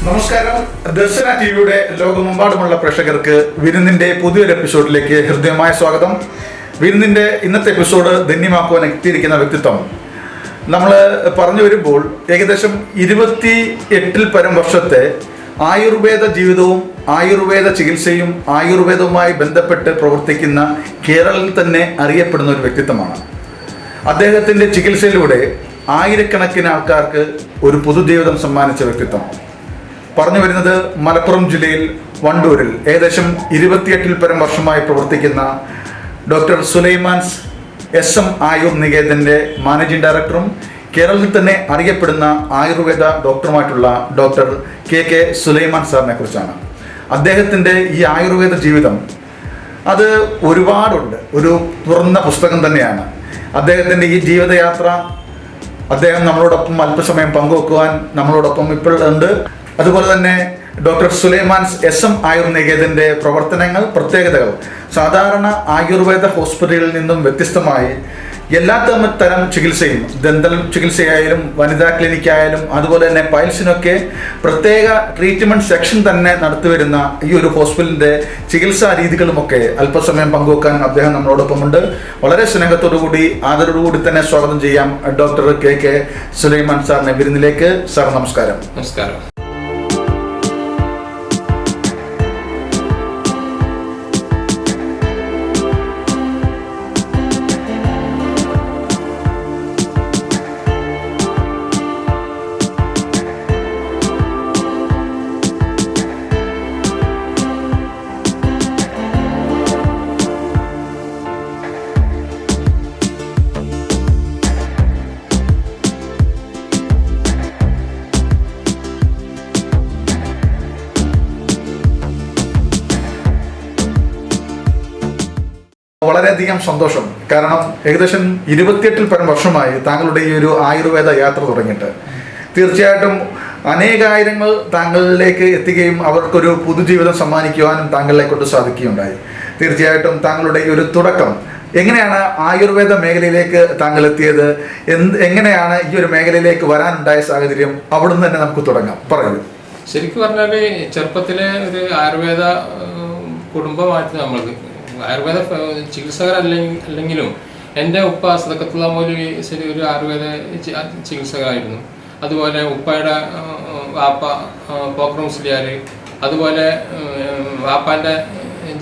നമസ്കാരം. ദർശന ടിവിയുടെ ലോകമെമ്പാടുമുള്ള പ്രേക്ഷകർക്ക് വിരുന്നിന്റെ പുതിയൊരു എപ്പിസോഡിലേക്ക് ഹൃദ്യമായ സ്വാഗതം. വിരുന്നിന്റെ ഇന്നത്തെ എപ്പിസോഡ് ധന്യമാക്കുവാൻ എത്തിയിരിക്കുന്ന വ്യക്തിത്വം നമ്മൾ പറഞ്ഞു വരുമ്പോൾ ഏകദേശം 28 പരം വർഷത്തെ ആയുർവേദ ജീവിതവും ആയുർവേദ ചികിത്സയും ആയുർവേദവുമായി ബന്ധപ്പെട്ട് പ്രവർത്തിക്കുന്ന കേരളത്തിൽ തന്നെ അറിയപ്പെടുന്ന ഒരു വ്യക്തിത്വമാണ്. അദ്ദേഹത്തിൻ്റെ ചികിത്സയിലൂടെ ആയിരക്കണക്കിന് ആൾക്കാർക്ക് ഒരു പുതുജീവിതം സമ്മാനിച്ച വ്യക്തിത്വം. പറഞ്ഞു വരുന്നത് മലപ്പുറം ജില്ലയിൽ വണ്ടൂരിൽ ഏകദേശം 28 പരം വർഷമായി പ്രവർത്തിക്കുന്ന ഡോക്ടർ സുലൈമാൻസ് SM ആയുർ നികേതൻ്റെ മാനേജിംഗ് ഡയറക്ടറും കേരളത്തിൽ തന്നെ അറിയപ്പെടുന്ന ആയുർവേദ ഡോക്ടറുമായിട്ടുള്ള ഡോക്ടർ KK സുലൈമാൻ സാറിനെ കുറിച്ചാണ്. അദ്ദേഹത്തിൻ്റെ ഈ ആയുർവേദ ജീവിതം അത് ഒരുപാടുണ്ട്, ഒരു തുറന്ന പുസ്തകം തന്നെയാണ്. അദ്ദേഹത്തിൻ്റെ ഈ ജീവിതയാത്ര അദ്ദേഹം നമ്മളോടൊപ്പം അല്പസമയം പങ്കുവെക്കുവാൻ നമ്മളോടൊപ്പം ഇപ്പോൾ ഉണ്ട്. അതുപോലെ തന്നെ ഡോക്ടർ സുലൈമാൻസ് SM ആയുർ നികേതൻ്റെ പ്രവർത്തനങ്ങൾ, പ്രത്യേകതകൾ സാധാരണ ആയുർവേദ ഹോസ്പിറ്റലിൽ നിന്നും വ്യത്യസ്തമായി എല്ലാ തരം ചികിത്സയും, ദന്തൽ ചികിത്സയായാലും വനിതാ ക്ലിനിക്കായാലും അതുപോലെ തന്നെ പൈൽസിനൊക്കെ പ്രത്യേക ട്രീറ്റ്മെൻറ്റ് സെക്ഷൻ തന്നെ നടത്തിവരുന്ന ഈ ഒരു ഹോസ്പിറ്റലിൻ്റെ ചികിത്സാ രീതികളുമൊക്കെ അല്പസമയം പങ്കുവെക്കാൻ അദ്ദേഹം നമ്മളോടൊപ്പമുണ്ട്. വളരെ സ്നേഹത്തോടു കൂടി ആദരവോടുകൂടി തന്നെ സ്വാഗതം ചെയ്യാം ഡോക്ടർ KK സുലൈമാൻ സാറിനെ വിരുന്നിലേക്ക്. സാർ നമസ്കാരം. നമസ്കാരം. വളരെയധികം സന്തോഷം. കാരണം ഏകദേശം 28 പരം വർഷമായി താങ്കളുടെ ഈ ഒരു ആയുർവേദ യാത്ര തുടങ്ങിയിട്ട് തീർച്ചയായിട്ടും അനേകായിരങ്ങൾ താങ്കളിലേക്ക് എത്തുകയും അവർക്കൊരു പുതുജീവിതം സമ്മാനിക്കുവാനും താങ്കളെ കൊണ്ട് സാധിക്കുകയുണ്ടായി. തീർച്ചയായിട്ടും താങ്കളുടെ ഈ ഒരു തുടക്കം എങ്ങനെയാണ് ആയുർവേദ മേഖലയിലേക്ക് താങ്കൾ എത്തിയത്, എങ്ങനെയാണ് ഈ ഒരു മേഖലയിലേക്ക് വരാനുണ്ടായ സാഹചര്യം, അവിടുന്ന് തന്നെ നമുക്ക് തുടങ്ങാം. പറയൂ. ശരിക്കും പറഞ്ഞാൽ ചെറുപ്പത്തിലെ ഒരു ആയുർവേദ കുടുംബമായിട്ട് നമ്മൾക്ക് ആയുർവേദ ചികിത്സകരല്ലെങ്കിലും എൻ്റെ ഉപ്പ സദക്കത്തുള്ള മൗലവി ശരി ഒരു ആയുർവേദ ചികിത്സകരായിരുന്നു. അതുപോലെ ഉപ്പയുടെ വാപ്പ പോക്കർ മുസ്ലിയാർ, അതുപോലെ വാപ്പാൻ്റെ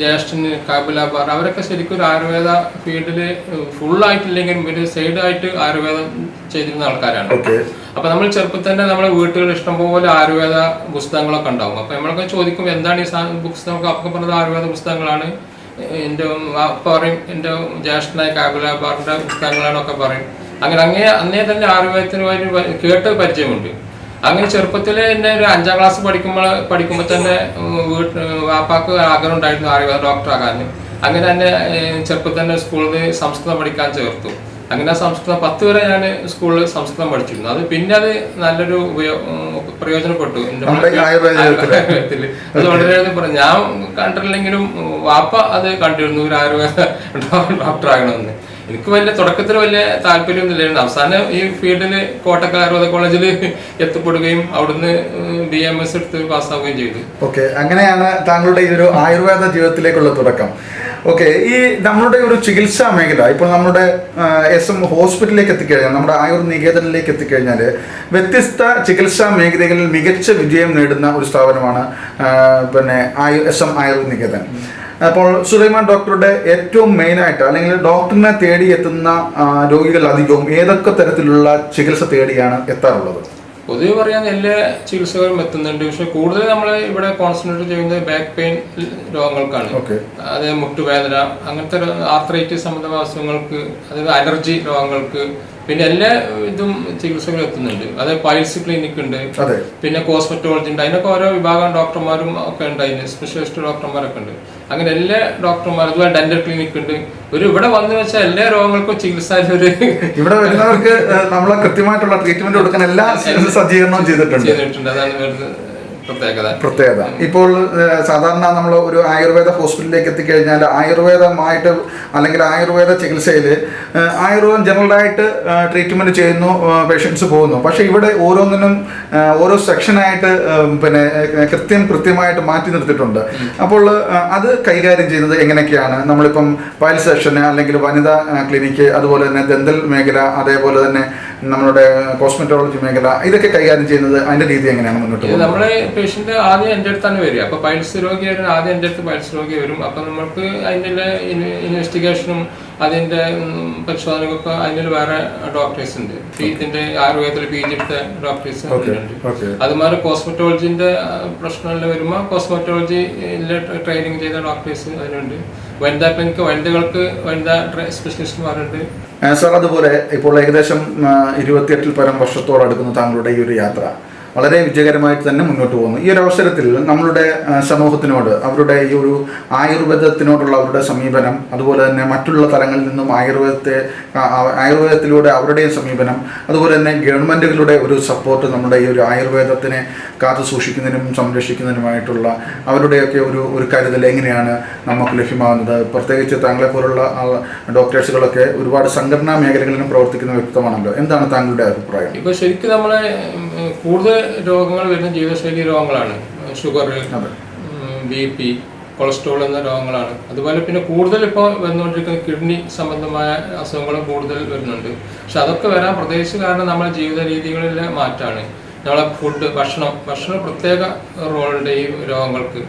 ജ്യേഷ്ഠന് കാബുലാബാർ, അവരൊക്കെ ശരിക്കും ഒരു ആയുർവേദ ഫീൽഡിൽ ഫുള്ളായിട്ടില്ലെങ്കിലും ഒരു സൈഡായിട്ട് ആയുർവേദം ചെയ്തിരുന്ന ആൾക്കാരാണ്. അപ്പൊ നമ്മൾ ചെറുപ്പത്തിൽ തന്നെ നമ്മുടെ വീട്ടുകളിൽ ഇഷ്ടംപോലെ ആയുർവേദ പുസ്തകങ്ങളൊക്കെ ഉണ്ടാവും. അപ്പൊ നമ്മളൊക്കെ ചോദിക്കും എന്താണ് ഈ പുസ്തകമൊക്കെ, അപ്പൊക്കെ പറഞ്ഞത് ആയുർവേദ പുസ്തകങ്ങളാണ്. എൻ്റെ പറയും എൻ്റെ ജ്യേഷ്ഠനായ കാബുലാബാറിൻ്റെ പുസ്തകങ്ങളാണൊക്കെ പറയും. അന്നേ തന്നെ ആയുർവേദത്തിന് കേട്ട് പരിചയമുണ്ട്. അങ്ങനെ ചെറുപ്പത്തിൽ എന്നെ ഒരു 5ാം ക്ലാസ് പഠിക്കുമ്പോൾ തന്നെ വാപ്പാക്ക് ആഗ്രഹം ഉണ്ടായിരുന്നു ആയുർവേദ ഡോക്ടറാകാൻ. അങ്ങനെ തന്നെ ചെറുപ്പത്തിൽ തന്നെ സ്കൂളിൽ സംസ്കൃതം പഠിക്കാൻ ചേർത്തു. അങ്ങനെ സംസ്കൃതം 10 വരെ ഞാൻ സ്കൂളിൽ സംസ്കൃതം പഠിച്ചിരുന്നു. അത് പിന്നെ അത് നല്ലൊരു പ്രയോജനപ്പെട്ടു എൻ്റെ ആയുർവേദത്തിൽ. അത് വളരെ ഞാൻ കണ്ടിട്ടില്ലെങ്കിലും വാപ്പ അത് കണ്ടിരുന്നു ഒരു ആയുർവേദ ഡോക്ടറാകണമെന്ന്. എനിക്ക് തുടക്കത്തിൽ വലിയ താല്പര്യമൊന്നുമില്ലായിരുന്നു. അവസാനം ഈ ഫീൽഡിൽ കോട്ടക്കൽ ആയുർവേദ കോളേജിൽ എത്തപ്പെടുകയും അവിടുന്ന് BMS എടുത്ത് പാസ്സാവുകയും ചെയ്തു. ഓക്കെ, അങ്ങനെയാണ് താങ്കളുടെ ഈ ഒരു ആയുർവേദ ജീവിതത്തിലേക്കുള്ള തുടക്കം. ഓക്കെ, ഈ നമ്മളുടെ ഒരു ചികിത്സാ മേഖല ഇപ്പോൾ നമ്മുടെ SM ഹോസ്പിറ്റലിലേക്ക് എത്തിക്കഴിഞ്ഞാൽ, നമ്മുടെ ആയുർ നികേതനിലേക്ക് എത്തിക്കഴിഞ്ഞാൽ വ്യത്യസ്ത ചികിത്സാ മേഖലകളിൽ മികച്ച വിജയം നേടുന്ന ഒരു സ്ഥാപനമാണ് SM ആയുർ നികേതൻ. അപ്പോൾ സുലൈമാൻ ഡോക്ടറുടെ ഏറ്റവും മെയിനായിട്ട് അല്ലെങ്കിൽ ഡോക്ടറിനെ തേടി എത്തുന്ന രോഗികൾ അധികവും ഏതൊക്കെ തരത്തിലുള്ള ചികിത്സ തേടിയാണ് എത്താറുള്ളത്? പൊതുവെ പറയാൻ എല്ലാ ചികിത്സകരും എത്തുന്നുണ്ട്. പക്ഷെ കൂടുതൽ നമ്മൾ ഇവിടെ കോൺസെൻട്രേറ്റ് ചെയ്യുന്നത് ബാക്ക് പെയിൻ രോഗങ്ങൾക്കാണ്. അത് മുട്ടുവേദന, അങ്ങനത്തെ ആർത്രൈറ്റിസ് സംബന്ധമായ അസുഖങ്ങൾക്ക്, അതായത് അലർജി രോഗങ്ങൾക്ക്, പിന്നെ എല്ലാ ഇതും ചികിത്സകളും എത്തുന്നുണ്ട്. അതായത് പൈൽസ് ക്ലിനിക് ഉണ്ട്, പിന്നെ കോസ്മെറ്റോളജി ഉണ്ട്. അതിനൊക്കെ ഓരോ വിഭാഗം ഡോക്ടർമാരും ഒക്കെ ഉണ്ട്, അതിന് സ്പെഷ്യലിസ്റ്റ് ഡോക്ടർമാരൊക്കെ ഉണ്ട്. അങ്ങനെ എല്ലാ ഡോക്ടർമാർ, അതുപോലെ ഡെന്റൽ ക്ലിനിക് ഉണ്ട്. ഇവിടെ വന്നു വെച്ചാൽ എല്ലാ രോഗങ്ങൾക്കും ചികിത്സ ഇവിടെ വരുന്നവർക്ക് നമ്മളെ കൃത്യമായിട്ടുള്ള ട്രീറ്റ്മെന്റ് കൊടുക്കാൻ എല്ലാ സജ്ജീകരണവും ചെയ്തിട്ടുണ്ട്. അതാണ് പ്രത്യേകത. ഇപ്പോൾ സാധാരണ നമ്മൾ ഒരു ആയുർവേദ ഹോസ്പിറ്റലിലേക്ക് എത്തിക്കഴിഞ്ഞാൽ ആയുർവേദമായിട്ട് അല്ലെങ്കിൽ ആയുർവേദ ചികിത്സയിൽ ആയുർവേദം ജനറലായിട്ട് ട്രീറ്റ്മെൻറ്റ് ചെയ്യുന്നു, പേഷ്യൻസ് പോകുന്നു. പക്ഷേ ഇവിടെ ഓരോന്നിനും ഓരോ സെക്ഷനായിട്ട് പിന്നെ കൃത്യമായിട്ട് മാറ്റി നിർത്തിയിട്ടുണ്ട്. അപ്പോൾ അത് കൈകാര്യം ചെയ്യുന്നത് എങ്ങനെയൊക്കെയാണ്? നമ്മളിപ്പം പൈൽ സെക്ഷന് അല്ലെങ്കിൽ വനിതാ ക്ലിനിക്ക്, അതുപോലെ തന്നെ ദന്തൽ മേഖല, അതേപോലെ തന്നെ നമ്മളുടെ കോസ്മെറ്റോളജി മേഖല, ഇതൊക്കെ കൈകാര്യം ചെയ്യുന്നത് അതിൻ്റെ രീതി എങ്ങനെയാണ് മുന്നോട്ട് പോകുന്നത്? നമ്മുടെ പേഷ്യന്റ് ആദ്യം എൻ്റെ അടുത്താണ് വരിക. അപ്പോൾ പൈൽസ് രോഗി വരും, ആദ്യം എൻ്റെ അടുത്ത് പൈൽസ് രോഗി വരും. അപ്പം നമുക്ക് അതിൻ്റെ ഇൻവെസ്റ്റിഗേഷനും അതിൻ്റെ പരിശോധനക്കൊക്കെ അതിൻ്റെ വേറെ ഡോക്ടേഴ്സ് ഉണ്ട്. ഇതിൻ്റെ ആയുർവേദത്തിൽ PG എടുത്ത ഡോക്ടേഴ്സ് ഉണ്ട്. അതുമാതിരി കോസ്മെറ്റോളജിൻ്റെ പ്രശ്നങ്ങളിൽ വരുമ്പോൾ കോസ്മെറ്റോളജിയിലെ ട്രെയിനിങ് ചെയ്ത ഡോക്ടേഴ്സ് അതിനുണ്ട്. വനിതാ ക്ലിനിക്ക് വനിതകൾക്ക് വനിതാ സ്പെഷ്യലിസ്റ്റുമാരുണ്ട്. സാർ, അതുപോലെ ഇപ്പോൾ ഏകദേശം 28 പരം വർഷത്തോടടുക്കുന്ന താങ്കളുടെ ഈ ഒരു യാത്ര വളരെ വിജയകരമായിട്ട് തന്നെ മുന്നോട്ട് പോകുന്നു. ഈ ഒരു അവസരത്തിൽ നമ്മളുടെ സമൂഹത്തിനോട് അവരുടെ ഈ ഒരു ആയുർവേദത്തിനോടുള്ള അവരുടെ സമീപനം, അതുപോലെ തന്നെ മറ്റുള്ള തലങ്ങളിൽ നിന്നും ആയുർവേദത്തിലൂടെ അവരുടെയും സമീപനം, അതുപോലെ തന്നെ ഗവൺമെൻറ്റുകളുടെ ഒരു സപ്പോർട്ട് നമ്മുടെ ഈ ഒരു ആയുർവേദത്തിനെ കാത്തു സൂക്ഷിക്കുന്നതിനും സംരക്ഷിക്കുന്നതിനുമായിട്ടുള്ള അവരുടെയൊക്കെ ഒരു കരുതൽ എങ്ങനെയാണ് നമുക്ക് ലഭ്യമാകുന്നത്? പ്രത്യേകിച്ച് താങ്കളെപ്പോലുള്ള ഡോക്ടേഴ്സുകളൊക്കെ ഒരുപാട് സംഘടനാ മേഖലകളിലും പ്രവർത്തിക്കുന്ന വ്യക്തമാണല്ലോ. എന്താണ് താങ്കളുടെ അഭിപ്രായം? ഇപ്പോൾ ശരിക്കും നമ്മളെ കൂടുതൽ രോഗങ്ങൾ വരുന്ന ജീവിതശൈലി രോഗങ്ങളാണ്. ഷുഗർ, BP, കൊളസ്ട്രോൾ എന്ന രോഗങ്ങളാണ്. അതുപോലെ പിന്നെ കൂടുതൽ ഇപ്പോൾ വന്നുകൊണ്ടിരിക്കുന്ന കിഡ്നി സംബന്ധമായ അസുഖങ്ങളും കൂടുതൽ വരുന്നുണ്ട്. പക്ഷെ അതൊക്കെ വരാൻ പ്രത്യേകിച്ച് കാരണം നമ്മുടെ ജീവിത രീതികളിലെ മാറ്റമാണ്. നമ്മളെ ഭക്ഷണം പ്രത്യേക റോളുണ്ട് ഈ രോഗങ്ങൾക്ക്.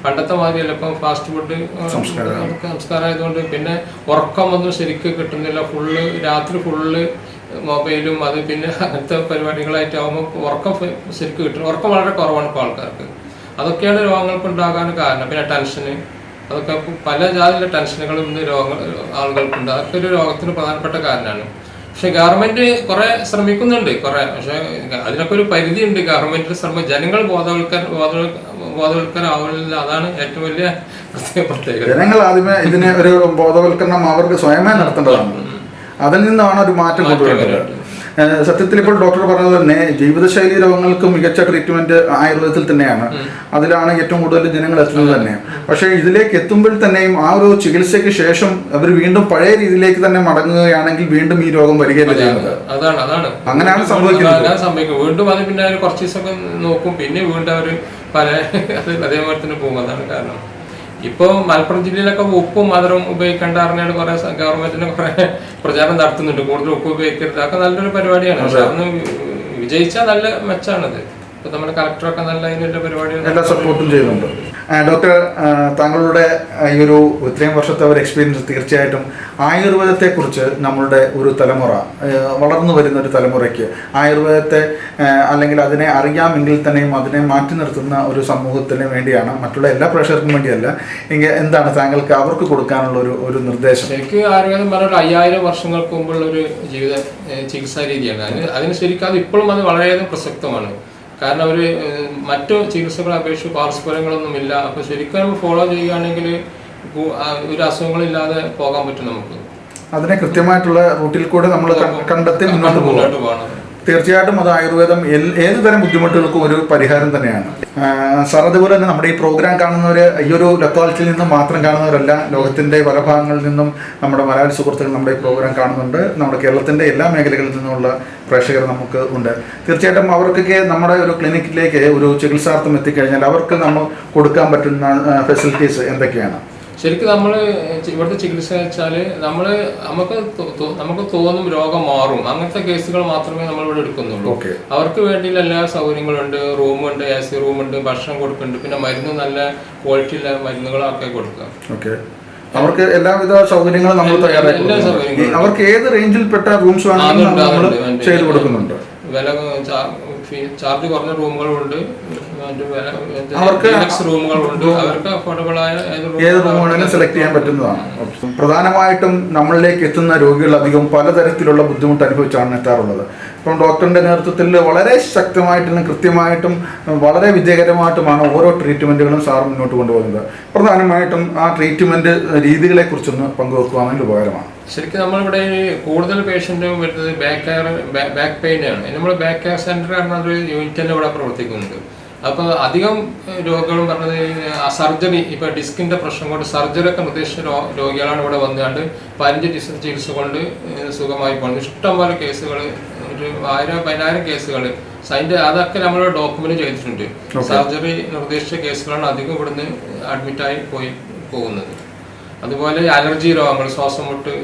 പണ്ടത്തെ മാതിരിയല്ല, ഇപ്പം ഫാസ്റ്റ് ഫുഡ് സംസ്കാരമായതുകൊണ്ട് പിന്നെ ഉറക്കമൊന്നും ശരിക്കും കിട്ടുന്നില്ല. രാത്രി ഫുള്ള് മൊബൈലും അത് പിന്നെ അങ്ങനത്തെ പരിപാടികളായിട്ട് ആകുമ്പോൾ ഉറക്കം ശരിക്കും കിട്ടും. ഉറക്കം വളരെ കുറവാണ് ഇപ്പോൾ ആൾക്കാർക്ക്. അതൊക്കെയാണ് രോഗങ്ങൾക്ക് ഉണ്ടാകാൻ കാരണം. പിന്നെ ടെൻഷന്, അതൊക്കെ പല ജാതിയിലെ ടെൻഷനുകളും ഇന്ന് ആളുകൾക്കുണ്ട്. അതൊക്കെ ഒരു രോഗത്തിന് പ്രധാനപ്പെട്ട കാരണമാണ്. പക്ഷെ ഗവൺമെന്റ് കുറെ ശ്രമിക്കുന്നുണ്ട് പക്ഷെ അതിനൊക്കെ ഒരു പരിധിയുണ്ട്. ഗവൺമെന്റിന്റെ ശ്രമം ജനങ്ങൾ ബോധവൽക്കരാവില്ല. അതാണ് ഏറ്റവും വലിയ പ്രത്യേകത. ജനങ്ങൾ ആദ്യമേ ഇതിനെ ഒരു ബോധവൽക്കരണം അവർക്ക് സ്വയമേ നടത്തേണ്ടതാണ്. അതിൽ നിന്നാണ് ഒരു മാറ്റം കൊണ്ടുവരുന്നത്. സത്യത്തിൽ ഇപ്പോൾ ഡോക്ടർ പറഞ്ഞത് തന്നെ ജീവിതശൈലി രോഗങ്ങൾക്ക് മികച്ച ട്രീറ്റ്മെന്റ് ആയുർവേദത്തിൽ തന്നെയാണ്. അതിലാണ് ഏറ്റവും കൂടുതൽ ജനങ്ങൾ എത്തുന്നത് തന്നെ. പക്ഷേ ഇതിലേക്ക് എത്തുമ്പോൾ തന്നെയും ആ ഒരു ചികിത്സയ്ക്ക് ശേഷം അവർ വീണ്ടും പഴയ രീതിയിലേക്ക് തന്നെ മടങ്ങുകയാണെങ്കിൽ വീണ്ടും ഈ രോഗം വരികയല്ല ചെയ്യുന്നത്. അങ്ങനെയാണ് സംഭവിക്കുന്നത്. വീണ്ടും അത് പിന്നെ കുറച്ച് ദിവസമൊക്കെ നോക്കും, പിന്നെ വീണ്ടും അവർ അതേപോലെ തന്നെ പോകും. അതാണ് കാരണം. ഇപ്പോൾ മലപ്പുറം ജില്ലയിലൊക്കെ ഉപ്പും മധുരവും ഉപയോഗിക്കേണ്ട അറിഞ്ഞാണ് കുറെ ഗവൺമെന്റിന് കുറെ പ്രചാരണം നടത്തുന്നുണ്ട്. കൂടുതൽ ഉപ്പ് ഉപയോഗിക്കരുത്. അതൊക്കെ നല്ലൊരു പരിപാടിയാണ്. പക്ഷെ അതൊന്ന് വിജയിച്ചാൽ നല്ല മെച്ചാണത്. ഇപ്പൊ നമ്മുടെ കളക്ടറൊക്കെ നല്ല അതിനുള്ള പരിപാടികൾ എല്ലാ സപ്പോർട്ടും ചെയ്യുന്നുണ്ട്. ഡോക്ടർ, താങ്കളുടെ ഈ ഒരു ഇത്രയും വർഷത്തെ ഒരു എക്സ്പീരിയൻസ് തീർച്ചയായിട്ടും ആയുർവേദത്തെക്കുറിച്ച് നമ്മളുടെ ഒരു തലമുറ, വളർന്നു വരുന്ന ഒരു തലമുറയ്ക്ക് ആയുർവേദത്തെ അല്ലെങ്കിൽ അതിനെ അറിയാമെങ്കിൽ തന്നെയും അതിനെ മാറ്റി നിർത്തുന്ന ഒരു സമൂഹത്തിന് വേണ്ടിയാണ്, മറ്റുള്ള എല്ലാ പ്രേക്ഷകർക്കും വേണ്ടിയല്ല. എങ്കിൽ എന്താണ് താങ്കൾക്ക് അവർക്ക് കൊടുക്കാനുള്ള ഒരു നിർദ്ദേശം? ശരിക്കും ആയുർവേദം പറഞ്ഞ 5000 വർഷങ്ങൾക്ക് മുമ്പുള്ള ഒരു ചികിത്സാ രീതിയാണ്. അതിന് ശരിക്കും അത് ഇപ്പോഴും അത് വളരെയധികം പ്രസക്തമാണ്. കാരണം അവർ മറ്റു ചികിത്സകളെ അപേക്ഷിച്ച് പാർശ്വഫലങ്ങളൊന്നുമില്ല. അപ്പോൾ ശരിക്കും നമ്മൾ ഫോളോ ചെയ്യുകയാണെങ്കിൽ ഒരു അസുഖങ്ങളില്ലാതെ പോകാൻ പറ്റും. നമുക്ക് അതിനെ കൃത്യമായിട്ടുള്ള റൂട്ടിൽ കൂടെ നമ്മൾ കണ്ടെത്തി മുന്നോട്ട് പോകണം. തീർച്ചയായിട്ടും അത് ആയുർവേദം ഏത് തരം ബുദ്ധിമുട്ടുകൾക്കും ഒരു പരിഹാരം തന്നെയാണ്. സാർ, അതുപോലെ തന്നെ നമ്മുടെ ഈ പ്രോഗ്രാം കാണുന്നവർ ഈ ഒരു ലൊക്കാലിറ്റിയിൽ നിന്നും മാത്രം കാണുന്നവരല്ല, ലോകത്തിൻ്റെ പല ഭാഗങ്ങളിൽ നിന്നും നമ്മുടെ മലയാളി സുഹൃത്തുക്കൾ നമ്മുടെ ഈ പ്രോഗ്രാം കാണുന്നുണ്ട്. നമ്മുടെ കേരളത്തിൻ്റെ എല്ലാ മേഖലകളിൽ നിന്നുമുള്ള പ്രേക്ഷകർ നമുക്ക് ഉണ്ട്. തീർച്ചയായിട്ടും അവർക്കൊക്കെ നമ്മുടെ ഒരു ക്ലിനിക്കിലേക്ക് ഒരു ചികിത്സാർത്ഥം എത്തിക്കഴിഞ്ഞാൽ അവർക്ക് നമ്മൾ കൊടുക്കാൻ പറ്റുന്ന ഫെസിലിറ്റീസ് എന്തൊക്കെയാണ്? ശരിക്കും നമ്മൾ ഇവിടുത്തെ ചികിത്സ വെച്ചാൽ നമുക്ക് തോന്നും രോഗം മാറും, അങ്ങനത്തെ കേസുകൾ മാത്രമേ നമ്മൾ ഇവിടെ എടുക്കുന്നുള്ളൂ. അവർക്ക് വേണ്ടിയുള്ള എല്ലാ സൗകര്യങ്ങളുണ്ട്. റൂമുണ്ട്, AC റൂമുണ്ട്, ഭക്ഷണം കൊടുക്കുന്നുണ്ട്, പിന്നെ മരുന്ന് നല്ല ക്വാളിറ്റിയുള്ള മരുന്നുകളൊക്കെ കൊടുക്കുക. അവർക്ക് എല്ലാവിധ സൗകര്യങ്ങളും നമ്മൾ തയ്യാറാക്കി അവർക്ക് ഏത് റേഞ്ചിൽപ്പെട്ട റൂംസ് വേണമെങ്കിലും നമ്മൾ ചെയ്തു കൊടുക്കുന്നുണ്ട്. വില ചാർജ് കുറഞ്ഞ റൂമുകളുണ്ട്, അവർക്ക് റൂമുകളുണ്ട്. അവർക്ക് അഫോർഡബിൾ ആയ ഏത് റൂം വേണമെങ്കിലും സെലക്ട് ചെയ്യാൻ പറ്റുന്നതാണ്. പ്രധാനമായിട്ടും നമ്മളിലേക്ക് എത്തുന്ന രോഗികൾ അധികം പലതരത്തിലുള്ള ബുദ്ധിമുട്ട് അനുഭവിച്ചാണ് എത്താറുള്ളത്. ഇപ്പം ഡോക്ടറിൻ്റെ നേതൃത്വത്തിൽ വളരെ ശക്തമായിട്ടും കൃത്യമായിട്ടും വളരെ വിജയകരമായിട്ടുമാണ് ഓരോ ട്രീറ്റ്മെൻറ്റുകളും സാർ മുന്നോട്ട് കൊണ്ടുപോകുന്നത്. പ്രധാനമായിട്ടും ആ ട്രീറ്റ്മെൻറ്റ് രീതികളെക്കുറിച്ചൊന്ന് പങ്കുവെക്കുകയാണെങ്കിൽ ഉപകാരമാണ്. ശരിക്കും നമ്മളിവിടെ കൂടുതൽ പേഷ്യൻറ്റും വരുന്നത് ബാക്ക് പെയിനാണ്. നമ്മൾ ബാക്ക് കെയർ സെൻറ്റർ പറഞ്ഞ ഒരു യൂണിറ്റ് തന്നെ ഇവിടെ പ്രവർത്തിക്കുന്നുണ്ട്. അപ്പോൾ അധികം രോഗികളും പറഞ്ഞത് സർജറി, ഇപ്പോൾ ഡിസ്കിന്റെ പ്രശ്നം കൊണ്ട് സർജറി ഒക്കെ നിർദ്ദേശിച്ച രോഗികളാണ് ഇവിടെ വന്നുകൊണ്ട് 15 ഡിസ്ക് ചികിത്സ കൊണ്ട് സുഖമായി പോകുന്നത്. ഇഷ്ടംപോലെ കേസുകൾ, ഒരു 1000-10000 കേസുകൾ അതൊക്കെ നമ്മൾ ഡോക്യുമെന്റ് ചെയ്തിട്ടുണ്ട്. സർജറി നിർദ്ദേശിച്ച കേസുകളാണ് അധികം ഇവിടുന്ന് അഡ്മിറ്റായി പോകുന്നത്. അതുപോലെ അലർജി രോഗങ്ങൾ, ശ്വാസം മുട്ട്,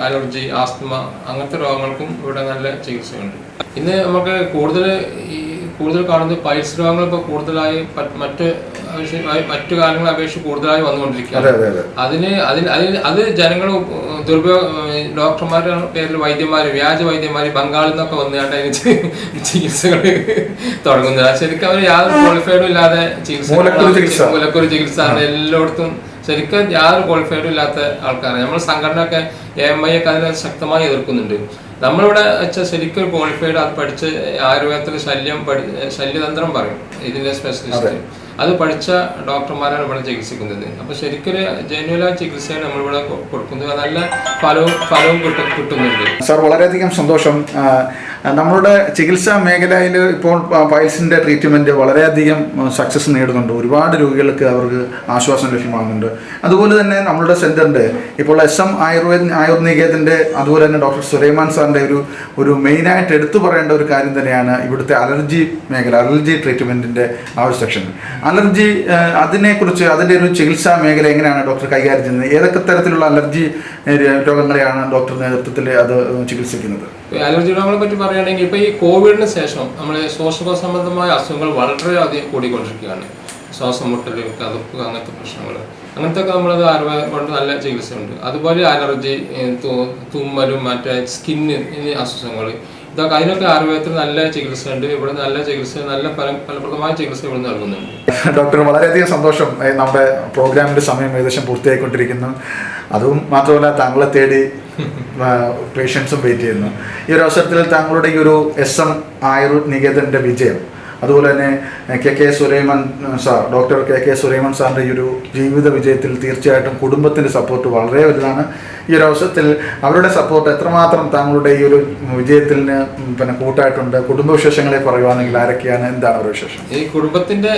അലർജി, ആസ്തമ, അങ്ങനത്തെ രോഗങ്ങൾക്കും ഇവിടെ നല്ല ചികിത്സയുണ്ട്. ഇന്ന് നമുക്ക് കൂടുതൽ കാണുന്നത് പൈൽസ് രോഗങ്ങൾ ഇപ്പോൾ കൂടുതലായി മറ്റു കാലങ്ങളെ അപേക്ഷിച്ച് കൂടുതലായി വന്നുകൊണ്ടിരിക്കുകയാണ്. അത് ജനങ്ങൾ ഡോക്ടർമാരുടെ പേരിൽ വ്യാജ വൈദ്യന്മാർ ബംഗാളിൽ നിന്നൊക്കെ വന്നുകൊണ്ട് അതിന് ചികിത്സകൾ തുടങ്ങുന്നത്. ശരിക്കും അവർ യാതൊരു ക്വാളിഫൈഡും ഇല്ലാതെ മൂലക്കുരു ചികിത്സ എല്ലായിടത്തും ശരിക്കും യാതൊരു ക്വാളിഫൈഡും ഇല്ലാത്ത ആൾക്കാരാണ്. നമ്മൾ സംഘടനയൊക്കെ AMI ഒക്കെ അതിനെ ശക്തമായി എതിർക്കുന്നുണ്ട്. നമ്മളിവിടെ വെച്ചാൽ ശരിക്കും ക്വാളിഫൈഡ്, അത് പഠിച്ച് ആയുർവേദത്തിൽ ശല്യതന്ത്രം പറയും ഇതിന്റെ സ്പെഷ്യലിസ്റ്റ്, അത് പഠിച്ച ഡോക്ടർമാരാണ് ഇവിടെ ചികിത്സിക്കുന്നത്. അപ്പൊ ശരിക്കും ജെന്യുവലായ ചികിത്സയാണ് നമ്മളിവിടെ കൊടുക്കുന്നത്. നല്ല ഫലവും കിട്ടുന്നുണ്ട്. സാർ, വളരെയധികം സന്തോഷം. നമ്മളുടെ ചികിത്സാ മേഖലയിൽ ഇപ്പോൾ പൈൽസിൻ്റെ ട്രീറ്റ്മെൻറ്റ് വളരെയധികം സക്സസ് നേടുന്നുണ്ട്. ഒരുപാട് രോഗികൾക്ക് അവർക്ക് ആശ്വാസം ലഭ്യമാകുന്നുണ്ട്. അതുപോലെ തന്നെ നമ്മളുടെ സെൻറ്ററിൻ്റെ ഇപ്പോൾ SM ആയുർനികേതൻ്റെ അതുപോലെ തന്നെ ഡോക്ടർ സുലൈമാൻ സാറിൻ്റെ ഒരു മെയിനായിട്ട് എടുത്തു പറയേണ്ട ഒരു കാര്യം തന്നെയാണ് ഇവിടുത്തെ അലർജി മേഖല, അലർജി ട്രീറ്റ്മെൻറ്റിൻ്റെ ആ ഒരു സെക്ഷൻ. അലർജി, അതിനെക്കുറിച്ച് അതിൻ്റെ ഒരു ചികിത്സാ മേഖല എങ്ങനെയാണ് ഡോക്ടർ കൈകാര്യം ചെയ്യുന്നത്? ഏതൊക്കെ തരത്തിലുള്ള അലർജി രോഗങ്ങളെയാണ് ഡോക്ടർ നേതൃത്വത്തിൽ അത് ചികിത്സിക്കുന്നത്? അലർജി രോഗങ്ങളെ പറ്റി പറയുകയാണെങ്കിൽ ഇപ്പോൾ ഈ കോവിഡിന് ശേഷം നമ്മൾ ശ്വാസകോശ സംബന്ധമായ അസുഖങ്ങൾ വളരെയധികം കൂടിക്കൊണ്ടിരിക്കുകയാണ്. ശ്വാസം മുട്ടൽ, കതുപ്പ്, അങ്ങനത്തെ പ്രശ്നങ്ങൾ, അങ്ങനത്തെ ഒക്കെ നമ്മളത് ആയുർവേദം കൊണ്ട് നല്ല ചികിത്സയുണ്ട്. അതുപോലെ അലർജി, തുമ്മലും മറ്റേ സ്കിന്ന് അസുഖങ്ങൾ, ഇതൊക്കെ അതിനൊക്കെ ആയുർവേദത്തിൽ നല്ല ചികിത്സയുണ്ട്. ഇവിടെ നല്ല ചികിത്സ, നല്ല ഫലപ്രദമായ ചികിത്സ ഇവിടെ നൽകുന്നുണ്ട്. ഡോക്ടർ, വളരെയധികം സന്തോഷം. നമ്മുടെ പ്രോഗ്രാമിൻ്റെ സമയം ഏകദേശം പൂർത്തിയായിക്കൊണ്ടിരിക്കുന്നു. അതും മാത്രമല്ല, താങ്കളെ തേടി പേഷ്യൻസും വെയിറ്റ് ചെയ്യുന്നു. ഈ ഒരു അവസരത്തിൽ താങ്കളുടെ ഈ ഒരു SM ആയുർനികേതൻ്റെ വിജയം, അതുപോലെ തന്നെ KK Sulaiman sir, doctor KK Sulaiman സാറിൻ്റെ ഈ ഒരു ജീവിത വിജയത്തിൽ തീർച്ചയായിട്ടും കുടുംബത്തിൻ്റെ സപ്പോർട്ട് വളരെ വലുതാണ്. ഈ ഒരു അവസരത്തിൽ അവരുടെ സപ്പോർട്ട് എത്രമാത്രം താങ്കളുടെ ഈ ഒരു വിജയത്തിന് കൂട്ടായിട്ടുണ്ട്? കുടുംബവിശേഷങ്ങളെ പറയുവാണെങ്കിൽ ആരൊക്കെയാണ്, എന്താണ് അവരുടെ വിശേഷം? ഈ കുടുംബത്തിന്റെ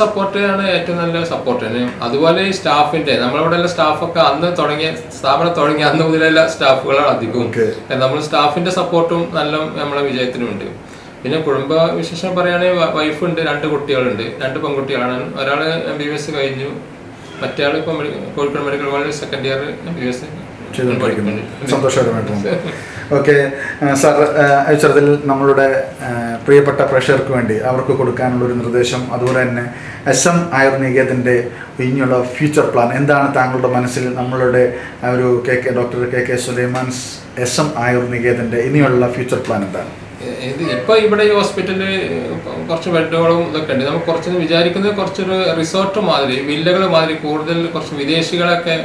സപ്പോർട്ടാണ് ഏറ്റവും നല്ല സപ്പോർട്ട്. അതുപോലെ ഈ സ്റ്റാഫിന്റെ, നമ്മളിവിടെ ഉള്ള സ്റ്റാഫൊക്കെ സ്ഥാപനം തുടങ്ങിയ അന്ന് മുതലുള്ള സ്റ്റാഫുകളാണ് അധികവും. നമ്മൾ സ്റ്റാഫിന്റെ സപ്പോർട്ടും നല്ല നമ്മളെ വിജയത്തിനുണ്ട്. പിന്നെ കുടുംബ വിശേഷം പറയുകയാണെങ്കിൽ വൈഫുണ്ട്, 2 കുട്ടികളുണ്ട്, 2 പെൺകുട്ടികളാണ്. ഒരാൾ MBBS കഴിഞ്ഞു, മറ്റേ ആൾ ഇപ്പം Kozhikode medical college second year MBBS പഠിക്കുന്നുണ്ട്. സന്തോഷകരമായിട്ടുണ്ട്. ഓക്കെ സാർ, അവസരത്തിൽ നമ്മളുടെ പ്രിയപ്പെട്ട പ്രേക്ഷകർക്ക് വേണ്ടി അവർക്ക് കൊടുക്കാനുള്ള ഒരു നിർദ്ദേശം, അതുപോലെ തന്നെ SM ആയുർനികേതൻ്റെ ഇനിയുള്ള ഫ്യൂച്ചർ പ്ലാൻ എന്താണ് താങ്കളുടെ മനസ്സിൽ? നമ്മളുടെ ഒരു ഡോക്ടർ KK സുലൈമാൻ SM ആയുർനികേതൻ്റെ ഇനിയുള്ള ഫ്യൂച്ചർ പ്ലാൻ എന്താണ്? ഇപ്പൊ ഇവിടെ ഈ ഹോസ്പിറ്റലിൽ കുറച്ച് ബെഡുകളും ഇതൊക്കെ ഉണ്ട്. നമുക്ക് കുറച്ചൊന്ന് വിചാരിക്കുന്നത് കുറച്ചൊരു റിസോർട്ട് മാതിരി, വില്ലകൾ മാതിരി, കൂടുതൽ കുറച്ച് വിദേശികളൊക്കെ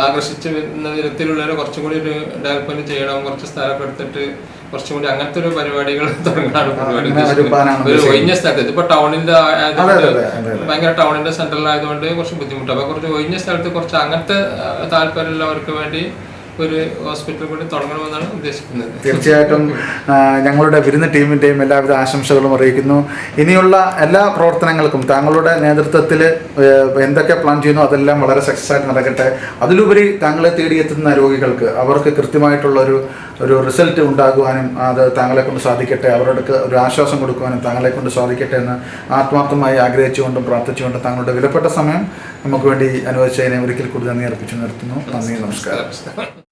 ആകർഷിച്ച് വരുന്ന വിധത്തിലുള്ള കുറച്ചും കൂടി ഒരു ഡെവലപ്മെന്റ് ചെയ്യണം. കുറച്ച് സ്ഥലമൊക്കെ എടുത്തിട്ട് കുറച്ചും കൂടി അങ്ങനത്തെ ഒരു പരിപാടികൾ തുടങ്ങാനാണ് പരിപാടി. ഒരു ഒഴിഞ്ഞ സ്ഥലത്ത്, ഇപ്പൊ ടൗണിന്റെ ഭയങ്കര ടൗണിന്റെ സെന്ററിലായതുകൊണ്ട് കുറച്ച് ബുദ്ധിമുട്ടാണ്. അപ്പൊ കുറച്ച് ഒഴിഞ്ഞ സ്ഥലത്ത് കുറച്ച് അങ്ങനത്തെ താല്പര്യമുള്ളവർക്ക് വേണ്ടി ഒരു ഹോസ്പിറ്റൽ കൂടി തുടങ്ങണമെന്നാണ് ഉദ്ദേശിക്കുന്നത്. തീർച്ചയായിട്ടും ഞങ്ങളുടെ വിരുന്ന് ടീമിൻ്റെയും എല്ലാവിധ ആശംസകളും അറിയിക്കുന്നു. ഇനിയുള്ള എല്ലാ പ്രവർത്തനങ്ങൾക്കും താങ്കളുടെ നേതൃത്വത്തിൽ എന്തൊക്കെ പ്ലാൻ ചെയ്യുന്നു അതെല്ലാം വളരെ സക്സസ് ആയിട്ട് നടക്കട്ടെ. അതിലുപരി താങ്കളെ തേടിയെത്തുന്ന രോഗികൾക്ക് അവർക്ക് കൃത്യമായിട്ടുള്ള ഒരു റിസൾട്ട് ഉണ്ടാകുവാനും അത് താങ്കളെ കൊണ്ട് സാധിക്കട്ടെ, അവർക്ക് ഒരു ആശ്വാസം കൊടുക്കുവാനും താങ്കളെ കൊണ്ട് സാധിക്കട്ടെ എന്ന് ആത്മാർത്ഥമായി ആഗ്രഹിച്ചുകൊണ്ടും പ്രാർത്ഥിച്ചുകൊണ്ടും താങ്കളുടെ വിലപ്പെട്ട സമയം നമുക്ക് വേണ്ടി അനുവദിച്ചതിനെ ഒരിക്കൽ കൂടി നന്ദി അർപ്പിച്ചു നിർത്തുന്നു. നന്ദി, നമസ്കാരം.